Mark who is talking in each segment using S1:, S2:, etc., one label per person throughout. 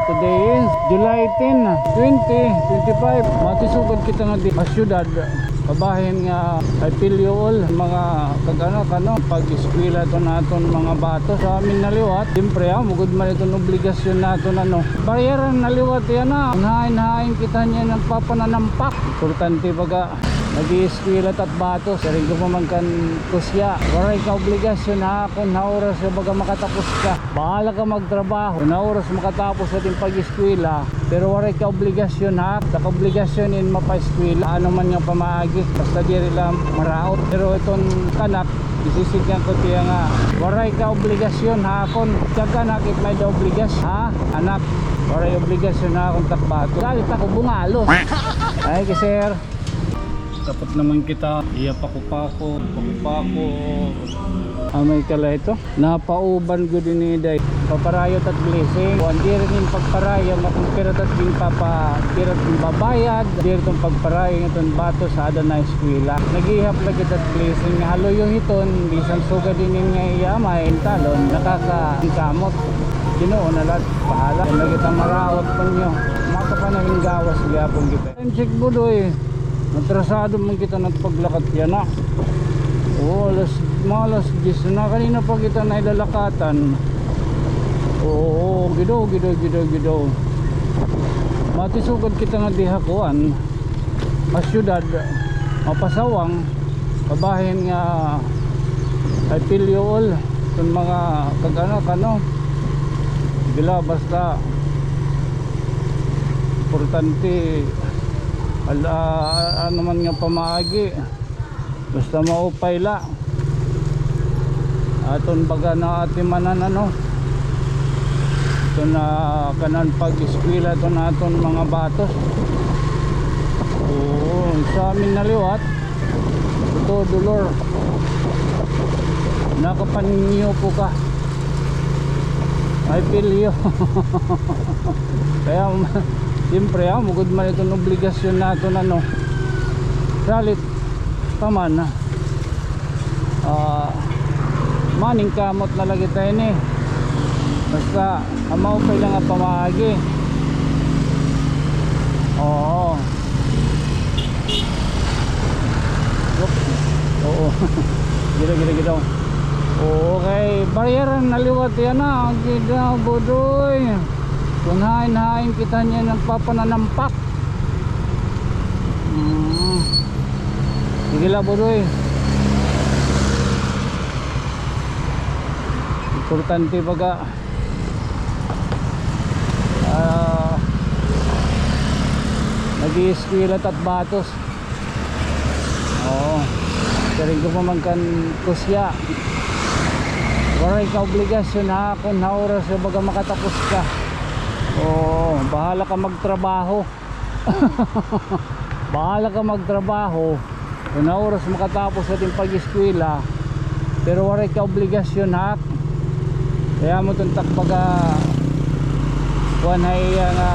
S1: today is July 10, 2025. Matisugod kita nga di syudad. Kabahin nga ay pilyool mga kagano pag-eskwela to naton mga bato sa amin naliwat. Siyempre mugod man itong obligasyon naton bayaran naliwat yan Unahin kita niya ng papananampak. Importante baga nag-i-eskwela at bato. Saring ko man kan kusya. Waray ka obligasyon kung na oras baga makatapos ka. Bahala ka magtrabaho. Kung na oras makatapos ating pag-eskwela. Pero waray ka obligasyon obligasyon in mapa-eskwela. Ano man nga pamaagi. Basta diri lang maraot. Pero itong kanak isisigyan ko tiya nga waray ka obligasyon kung tiyaga nakit may da obligasyon anak waray obligasyon kung takbato galit ako bungalos ay sir dapat naman kita pakupako may kala ito napauban ko din day paparayot at blessing kung di rin pagparayot makumpirat at din papapirat ng babayad di rin pagparayot itong bato sa ada na eskwela naghihap lagi at blessing haloyo hiton bisan suga din nga iyamay talon nakakakamot Ginoo na lahat pahala na kita marawat pa nyo makapanaging gawas gapon kita check budoy natrasado man kita nagpaglakat yan malas 10 na kanina pa kita na ilalakatan gido matisugod kita nga dihakuan masyudad mapasawang kabahin nga ay pilyool itong mga kagano gila basta importante ano man nga pamaagi basta maupay la aton baga na atimanan ito na kanan pag-eskwela ito na aton mga batos sa amin naliwat ito dolor nakapaninyo po ka ay pilyo kaya siyempre mugod man itong obligasyon natin salit paman maning kamot na lagi tayo basta amaupay lang ang pamahagi oo gila okay bayaran naliwat yan gila budoy unahin kita niya ng papananampak gila budoy importante baga nag-i-eskwela at batos saring ko man kan kusya waray ka obligasyon kung na oras baga makatapos ka bahala ka magtrabaho kung na oras makatapos ating pag-eskwela pero waray ka obligasyon kaya mo itong takbaga kuhan nga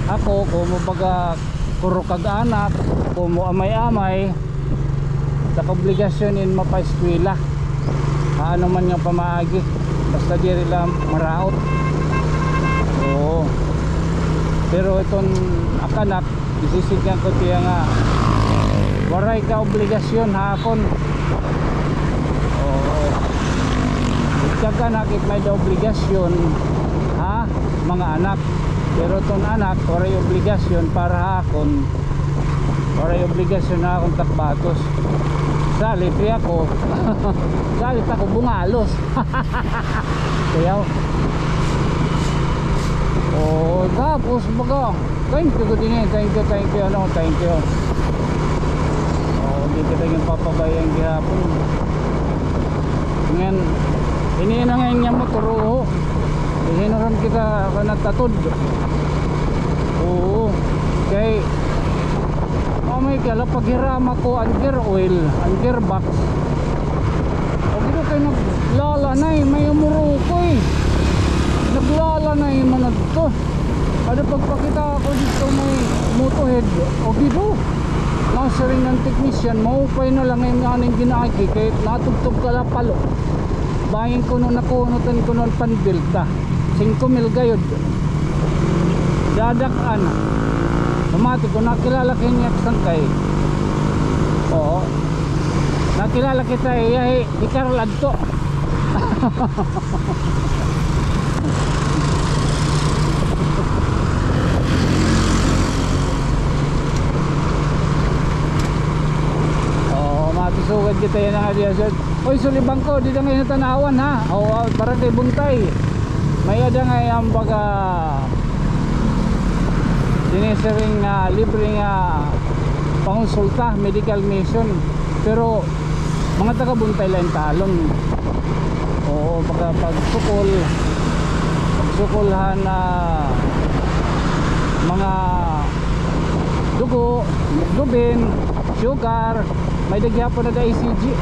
S1: ako kung mo baga kurukag anak kung mo amay tak obligasyon in mapa-eskwela ano man nga pamaagi basta diri lang maraot pero itong akanak isisigyan ko tiya nga waray ka obligasyon kung tiyaga nakit may da obligasyon mga anak pero itong anak waray obligasyon para hakon waray obligasyon akong takbatos salit ako salit ako bungalos kaya tapos baga thank you thank you hindi kita yung papabayang gihapon ngayon ini na ngayon niya mo turo hinaram kita natatod kay may kala paghirama ko ang gear oil ang gearbox dito kayo naglala na may umuro ko naglala na manad to ada pagpakita ako dito may motohead dito nasa rin ng technician maupay na lang yung aning ginagi kahit natugtog ka la palo bayin ko nung nakunutan ko nung panbilta 5,000 gayod dadakan. Pamati ko nakilala kanya sangkay. Oo. Nakilala kita iyahe di Carol adto. Matisugad kita yan nga diya. Uy, sulibang ko, di na ngayon tanawan ha. O, para kay Buntay. May ada nga yung baga dinisiring libreng pangonsulta, medical mission. Pero mga taga Buntay lang talon. Oo, baka pagsukulhan na mga dugo, hemoglobin, sugar, may dagyapon na ECG,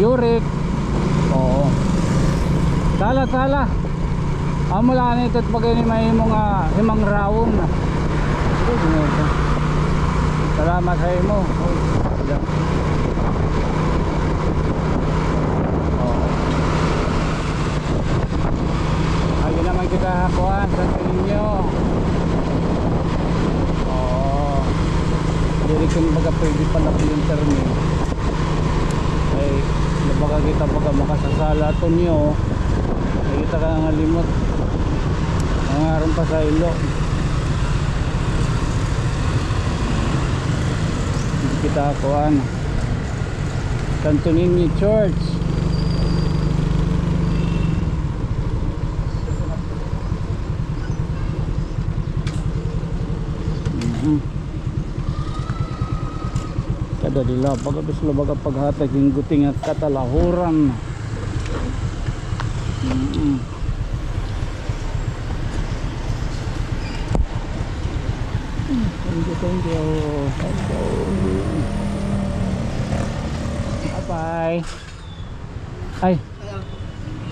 S1: uric. Oo, tala amula na ito't bagay ni may mga himang rawon. Salamat sa imo. Ay naman kita hakuan sa inyo. Dili kung baga pwede pala ko yung termin ay nabaga kita baga makasasala ito nyo ay kita ka nga limot ang aron pa sa ilo hindi kita akuan Santo Niño Church. Kada dila pagabis lo baga paghatag yung guting at katalahuran. Thank you. Bye. Ay.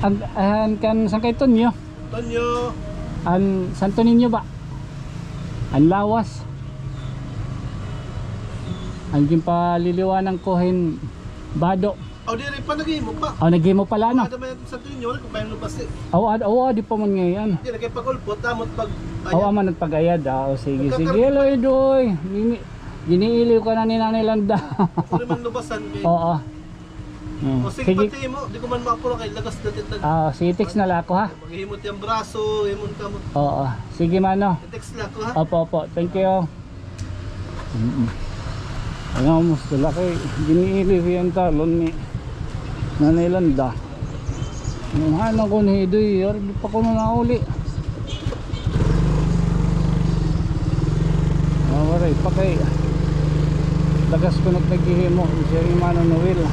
S1: Ang kan sang kay Tonyo?
S2: Tonyo.
S1: An Santo Niño ba? Ang lawas. Ang paliliwanang kohen bado.
S2: O di rin pa nag-imo pa.
S1: Oh, nag-imo pala no.
S2: Ada man sa Tonyo kung paano lubas eh.
S1: Oo, di pa man ngayon.
S2: Di na kay pagulpot tamot pag
S1: Oo, man nagpagayad. Sige, Loy doy. Giniiliw ka na ni Nanay Landa.
S2: Puro man lubasan kay.
S1: Oo.
S2: O sige pati mo, di ko man maapura kay lagas datit nag.
S1: Si text na lako ha.
S2: Maghimot yung braso, himon ka mo.
S1: Oo. Sige mano.
S2: Text lako ha.
S1: Opo. Thank you. Ano mas laki giniiliw yung talon ni Nanay Landa. Ano ko ni Hidoy, di pa ko na uli. Waray pa kay lagas ko nagtagihimo siya yung Mano Noel.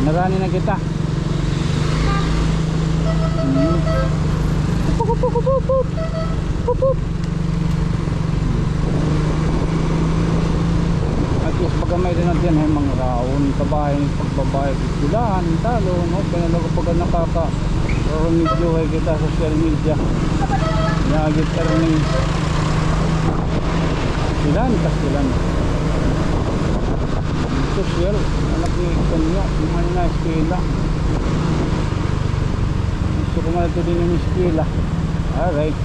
S1: Narani na kita. At least pagamay din natin ay mga raon kabahay pagbabayad istilahan talo no pinalago pag nakaka remedyo ay kita sa social media nagit karning silan social anak ni kanyo yung na eskwela gusto ko man ito din yung eskwela. Alright,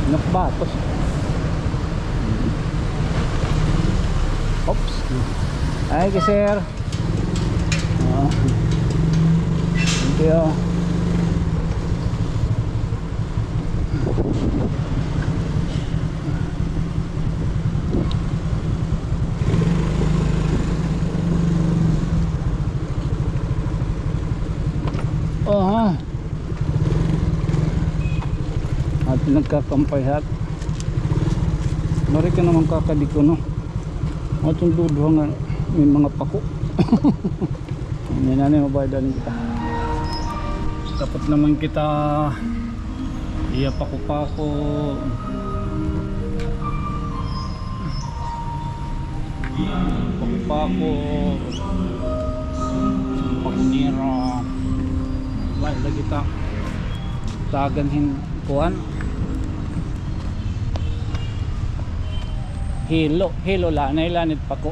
S1: nakbatos. Oops. Ay, sir. Thank you. At nagkakampayhat. Mari ka naman kakadiko no. At yung duduha nga may mga pako. Hindi na na mabayadan kita. Dapat naman kita iya pako-pako. Pako-pako. Pakunira. Wala kita. Taganhin kuhan. Hilo la nailanit pa ko.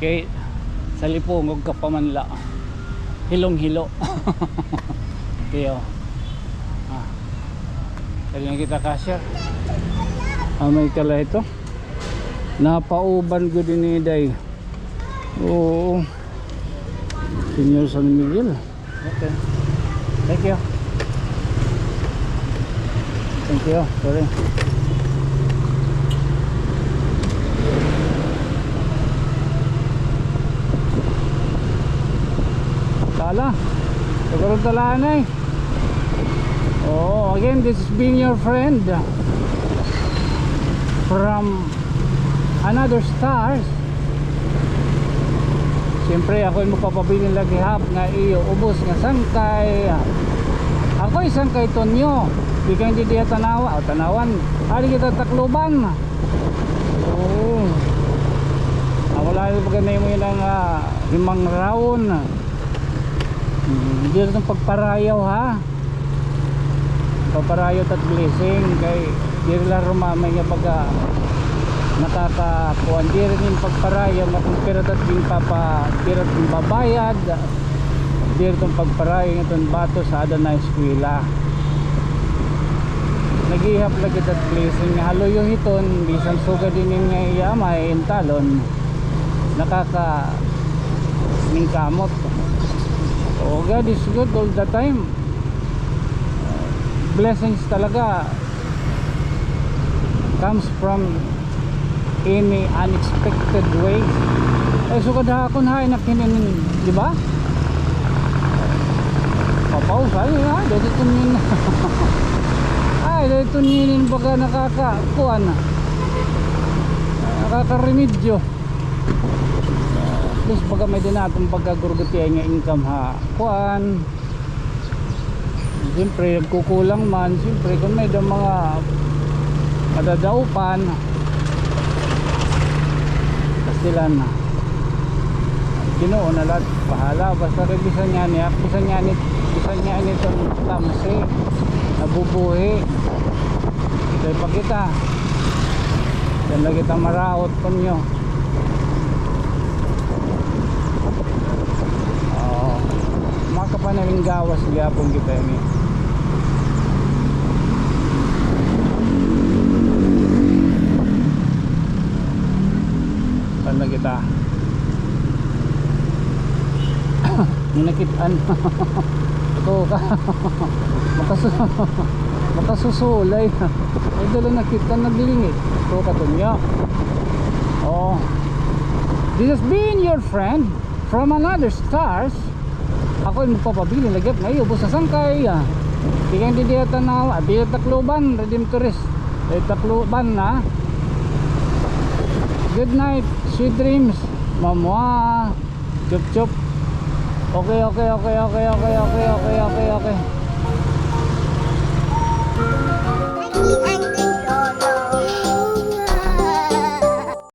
S1: Kay sa lipungog ka pa man la. Hilong hilo. Kayo. Dali lang kita kasya. May kala ito. Napauban ko din ni Day. Oo. Senior San Miguel. Okay. Thank you. Thank you. Sorry. Tala. Sigurong talaan eh. Oh, again, this is being your friend from another stars. Siyempre ako yung magpapabiling lagi hap nga iyo ubos nga sangkay. Ako isang kay Tonyo. Di ka hindi diya tanawa o tanawan. Hari kita Tacloban. Oo. Ako lang yung pagkanay mo yun ang limang raon. Hindi rin itong pagparayaw ha. Pagparayaw at blessing kay di rin lang rumamay nga pagka nakakakuan di rin yung pagparayaw matong pirat at yung pirat yung babayad di rin itong pagparayaw itong bato sa ada na eskwela. Nag-ihap lagi at blessing nga haloyo hiton bisan suga din yung iyamay intalon nakaka ningkamot. Oh, God is good all the time. Blessings talaga comes from any unexpected ways. Eh sukad hakon ha inakinin, di ba? Papausal ha, dito nin. Ay, dito nin baga nakakakuan na. Nakaka-remedyo. Please baga may din natong pagkagurguti nga income ha. Kuan. Siyempre nagkukulang man. Siyempre kung may daw mga madadaupan kastilan na Ginoo na lahat bahala basta rin bisan niya ni itong tamsi nabubuhi kaya pa kita yan lang kita maraot po nyo. Makapanaling gawas gapon kita ini. Pala kita. Ninakitaan. Ito ka. Makasusulay. Ay dala nakita naglingit. Ito ka tunya. Oh. This has been your friend from another stars. Ako yung magpapabili lagap ngayon ubos sa sangkay tingin di diya tanaw at diya Tacloban Redemptorist Tacloban na. Good night, sweet dreams mamwa chup chup. Okay.